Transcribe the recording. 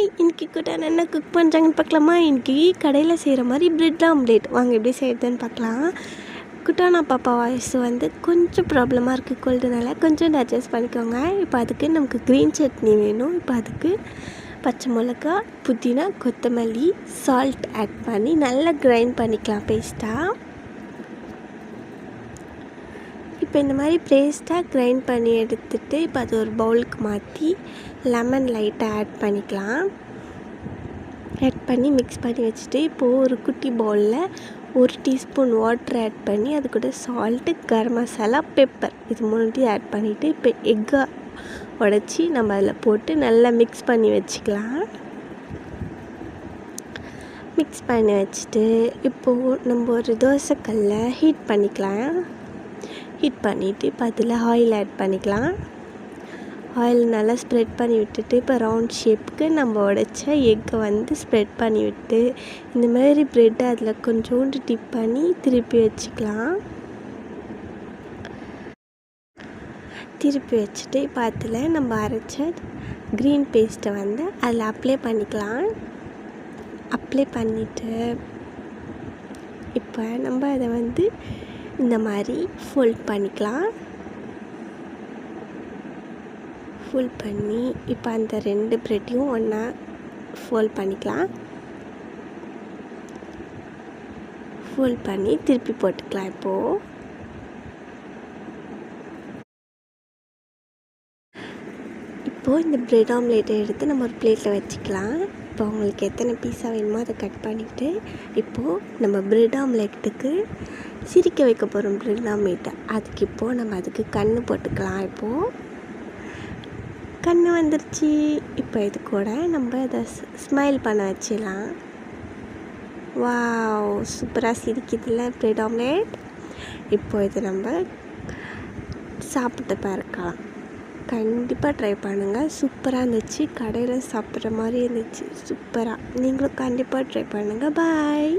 Hi, இன்றைக்கி கூட என்ன குக் பண்ணுறாங்கன்னு பார்க்கலாமா? இன்றைக்கி கடையில் செய்கிற மாதிரி பிரெட் ஆம்லேட் வாங்க எப்படி செய்கிறதுன்னு பார்க்கலாம். குட்டானா பாப்பா வாய்ஸ் கொஞ்சம் ப்ராப்ளமாக இருக்குது, கோல்டுனால கொஞ்சம் அட்ஜஸ்ட் பண்ணிக்கோங்க. இப்போ அதுக்கு நமக்கு க்ரீன் சட்னி வேணும். இப்போ அதுக்கு பச்சை மிளகா, புதினா, கொத்தமல்லி, சால்ட் ஆட் பண்ணி நல்லா கிரைண்ட் பண்ணிக்கலாம் பேஸ்ட்டாக. இப்போ இந்த மாதிரி பேஸ்ட்டாக கிரைண்ட் பண்ணி எடுத்துகிட்டு இப்போ அது ஒரு பவுலுக்கு மாற்றி லெமன் லைட்டாக ஆட் பண்ணிக்கலாம். ஆட் பண்ணி மிக்ஸ் பண்ணி வச்சுட்டு இப்போது ஒரு குட்டி பவுலில் 1 டீஸ்பூன் வாட்டர் ஆட் பண்ணி அது கூட சால்ட்டு, கரம் மசாலா, பெப்பர் இது 3 ஆட் பண்ணிவிட்டு இப்போ எக்கை உடச்சி நம்ம அதில் போட்டு நல்லா மிக்ஸ் பண்ணி வச்சுக்கலாம். மிக்ஸ் பண்ணி வச்சுட்டு இப்போது நம்ம ஒரு தோசைக்கல்லை ஹீட் பண்ணிக்கலாம். ஹீட் பண்ணிவிட்டு இப்போ அதில் ஆயில் ஆட் பண்ணிக்கலாம். ஆயில் நல்லா ஸ்ப்ரெட் பண்ணி விட்டுட்டு இப்போ ரவுண்ட் ஷேப்புக்கு நம்ம உடைச்ச எக்கை ஸ்ப்ரெட் பண்ணி விட்டு இந்த மாதிரி ப்ரெட்டை அதில் கொஞ்சோண்டு டிப் பண்ணி திருப்பி வச்சுக்கலாம். திருப்பி வச்சுட்டு இப்போ அதில் நம்ம அரைச்ச க்ரீன் பேஸ்ட்டை அதில் அப்ளை பண்ணிக்கலாம். அப்ளை பண்ணிவிட்டு இப்போ நம்ம அதை இந்த மாதிரி ஃபோல்ட் பண்ணிக்கலாம். ஃபோல்ட் பண்ணி இப்போ அந்த 2 ப்ரெட்டையும் ஒன்றா ஃபோல்ட் பண்ணிக்கலாம். ஃபோல்ட் பண்ணி திருப்பி போட்டுக்கலாம். இப்போது இந்த ப்ரெட் ஆம்லேட்டை எடுத்து நம்ம ஒரு பிளேட்டில் வச்சுக்கலாம். இப்போ உங்களுக்கு எத்தனை பீஸா வேணுமோ அதை கட் பண்ணிவிட்டு இப்போது நம்ம ப்ரெட் ஆம்லேட்டுக்கு சிரிக்க வைக்க போகிறோம். ப்ரெட் ஆம்லேட்டை அதுக்கு இப்போது நம்ம அதுக்கு கண் போட்டுக்கலாம். இப்போது கண் வந்துருச்சு. இப்போ இது கூட நம்ம அதை ஸ்மைல் பண்ண வச்சிடலாம். வாவ், சூப்பராக சிரிக்குதுல்ல ப்ரெட் ஆம்லேட். இப்போது இதை நம்ம சாப்பிட்டு பார்க்கலாம். கண்டிப்பாக ட்ரை பண்ணுங்கள். சூப்பராக இருந்துச்சு. கடையில் சாப்பிட்ற மாதிரி இருந்துச்சு. சூப்பராக. நீங்களும் கண்டிப்பாக ட்ரை பண்ணுங்கள். பாய்.